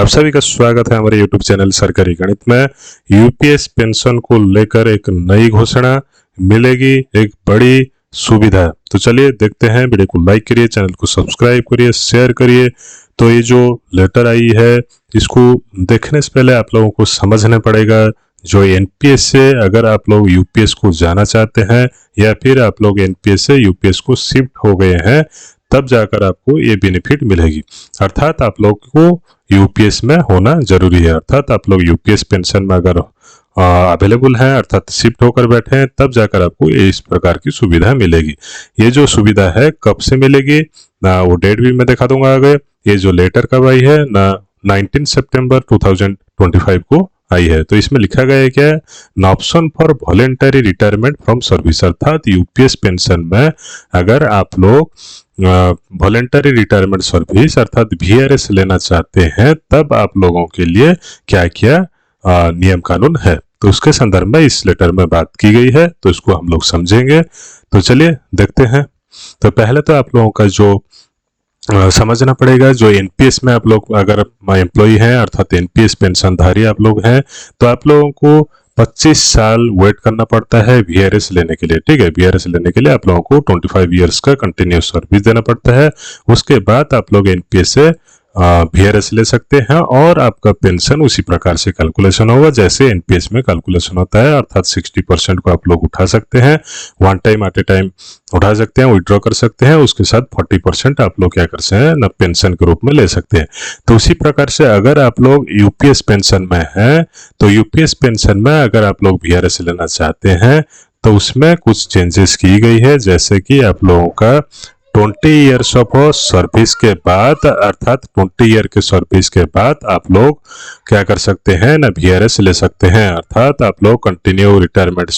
आप सभी का स्वागत है हमारे YouTube चैनल सरकारी गणित में। यूपीएस पेंशन को लेकर एक नई घोषणा मिलेगी, एक बड़ी सुविधा। तो चलिए देखते हैं, वीडियो को लाइक करिए, चैनल को सब्सक्राइब करिए, शेयर करिए। तो ये जो लेटर आई है इसको देखने से पहले आप लोगों को समझना पड़ेगा जो एनपीएस से अगर आप लोग यूपीएस को जाना चाहते हैं या फिर आप लोग एनपीएस से यूपीएस को शिफ्ट हो गए हैं तब जाकर आपको ये बेनिफिट मिलेगी। अर्थात आप लोग को यूपीएस में होना जरूरी है, अर्थात आप लोग यूपीएस पेंशन में अगर अवेलेबल हैं अर्थात शिफ्ट होकर बैठे हैं तब जाकर आपको इस प्रकार की सुविधा मिलेगी। ये जो सुविधा है कब से मिलेगी ना, वो डेट भी मैं दिखा दूंगा आगे। ये जो लेटर कब आई है ना, 19 सितंबर 2025 को आई है। तो इसमें लिखा गया है क्या है, न option for voluntary retirement from service. अर्थात यूपीएस पेंशन में अगर आप लोग वॉलेंटरी रिटायरमेंट सर्विस अर्थात वीआरएस लेना चाहते हैं तब आप लोगों के लिए क्या क्या नियम कानून है, तो उसके संदर्भ में इस लेटर में बात की गई है। तो इसको हम लोग समझेंगे। तो चलिए देखते हैं। तो पहले तो आप लोगों का जो समझना पड़ेगा, जो एनपीएस में आप लोग अगर एम्प्लॉय हैं अर्थात एनपीएस पेंशनधारी आप लोग हैं तो आप लोगों को 25 साल वेट करना पड़ता है वीआरएस लेने के लिए। ठीक है, वीआरएस लेने के लिए आप लोगों को 25 इयर्स का कंटिन्यूस सर्विस देना पड़ता है। उसके बाद आप लोग एनपीएस से वीआरएस ले सकते हैं और आपका पेंशन उसी प्रकार से कैलकुलेशन होगा जैसे एनपीएस में कैलकुलेशन होता है। अर्थात 60% को आप लोग उठा सकते हैं, one time at a time उठा सकते हैं, विड्रॉ कर सकते हैं। उसके साथ 40% आप लोग क्या कर सकते हैं ना, पेंशन के रूप में ले सकते हैं। तो उसी प्रकार से अगर आप लोग यूपीएस पेंशन में हैं तो यूपीएस पेंशन में अगर आप लोग वीआरएस लेना चाहते हैं तो उसमें कुछ चेंजेस की गई है, जैसे कि आप लोगों का 20 ईयर्स ऑफ सर्विस के बाद अर्थात 20 ईयर के सर्विस के बाद आप लोग क्या कर सकते हैं ना, वीआरएस ले सकते हैं। अर्थात आप लोग कंटिन्यू रिटायरमेंट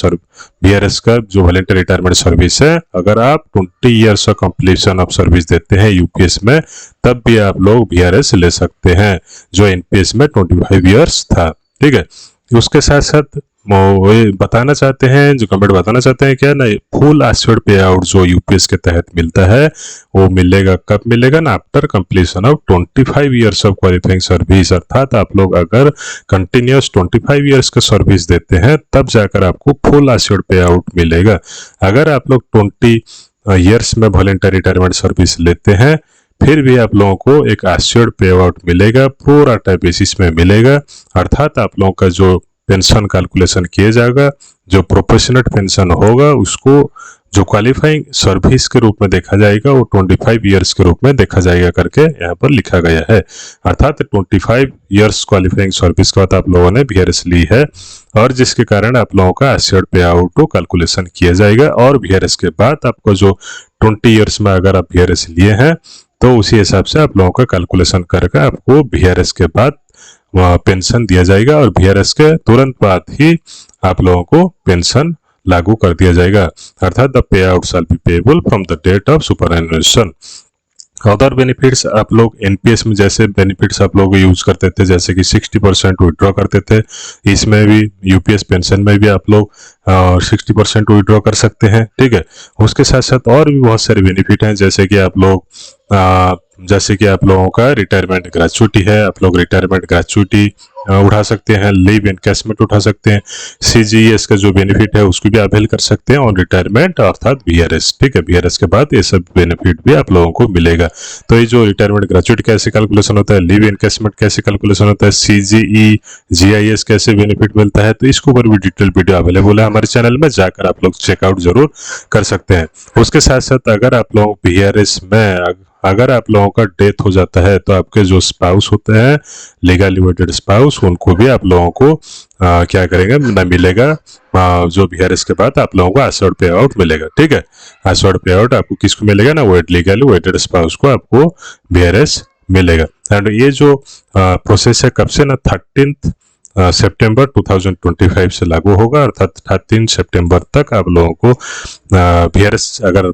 वीआरएस का जो वॉलंटरी रिटायरमेंट सर्विस है अगर आप 20 years of completion of service देते हैं यूपीएस में तब भी आप लोग वीआरएस ले सकते हैं, जो एनपीएस में 25 ईयर्स था। ठीक है, उसके साथ साथ वो बताना चाहते हैं, जो कमेंट बताना चाहते हैं क्या ना, फुल एश्योर्ड पे आउट जो यूपीएस के तहत मिलता है वो मिलेगा कब मिलेगा ना, after completion of 25 years of qualifying service. अर्थात आप लोग अगर कंटिन्यूस 25 इयर्स का सर्विस देते हैं तब जाकर आपको फुल एश्योर्ड पे आउट मिलेगा। अगर आप लोग 20 इयर्स में वॉलंटरी रिटायरमेंट सर्विस लेते हैं फिर भी आप लोगों को एक एश्योर्ड पे आउट मिलेगा, पूरा टाइप बेसिस में मिलेगा। अर्थात आप लोगों का जो पेंशन कैलकुलेशन किया जाएगा, जो प्रोपोर्शनेट पेंशन होगा उसको जो क्वालिफाइंग सर्विस के रूप में देखा जाएगा वो 25 इयर्स के रूप में देखा जाएगा करके यहाँ पर लिखा गया है। अर्थात 25 इयर्स क्वालिफाइंग सर्विस के बाद आप लोगों ने वीआरएस ली है और जिसके कारण आप लोगों का एश्योर्ड पे आउट को कैलकुलेशन किया जाएगा और वीआरएस के बाद आपको जो 20 इयर्स में अगर आप वीआरएस लिए हैं तो उसी हिसाब से आप लोगों का कैलकुलेशन करके आपको वीआरएस के बाद पेंशन दिया जाएगा और वीआरएस के तुरंत बाद ही आप लोगों को पेंशन लागू कर दिया जाएगा। अर्थात the pay out shall be payable from the date of superannuation. Other benefits आप लोग एनपीएस में जैसे बेनिफिट्स आप लोग यूज करते थे जैसे कि 60% विड्रॉ करते थे, इसमें भी यूपीएस पेंशन में भी आप लोग 60% विड्रॉ कर सकते हैं। ठीक है, उसके साथ साथ और भी बहुत सारे बेनिफिट हैं जैसे कि आप लोग लोगों का रिटायरमेंट ग्रेचुइटी है, आप लोग रिटायरमेंट ग्रेचुइटी उठा सकते हैं, लीव एनकैशमेंट उठा सकते हैं, सीजीएस का जो बेनिफिट है उसको भी अवेल कर सकते हैं और रिटायरमेंट अर्थात वीआरएस। ठीक है, वीआरएस के बाद ये सब बेनिफिट भी आप लोगों को मिलेगा। तो ये जो रिटायरमेंट ग्रेचुइटी कैसे कैलकुलेशन होता है, लीव एनकैशमेंट कैसे कैलकुलेशन होता है, सीजीई जीआईएस कैसे बेनिफिट मिलता है, तो इसके ऊपर भी डिटेल वीडियो अवेलेबल है हमारे चैनल में, जाकर आप लोग चेकआउट जरूर कर सकते हैं। उसके साथ साथ अगर आप लोग वीआरएस में अगर आप लोगों का डेथ हो जाता है तो आपके जो स्पाउस होते हैं लीगली वेटेड स्पाउस उनको भी आप लोगों को क्या करेंगे ना, मिलेगा जो वीआरएस के बाद आप लोगों को एश्योर्ड पे आउट मिलेगा। ठीक है, एश्योर्ड पे आउट आपको किसको मिलेगा ना, लीगली वेटेड स्पाउस को आपको वीआरएस मिलेगा। एंड ये जो प्रोसेस है कब से ना, 13 सितंबर 2025 से लागू होगा। अर्थात 13 सितंबर तक आप लोगों को वीआरएस अगर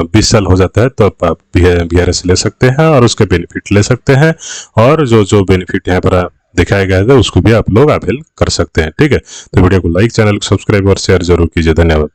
20 साल हो जाता है तो आप वीआरएस ले सकते हैं और उसके बेनिफिट ले सकते हैं और जो बेनिफिट यहाँ पर दिखाया गया था उसको भी आप लोग अवेल कर सकते हैं। ठीक है, तो वीडियो को लाइक, चैनल को सब्सक्राइब और शेयर जरूर कीजिए। धन्यवाद।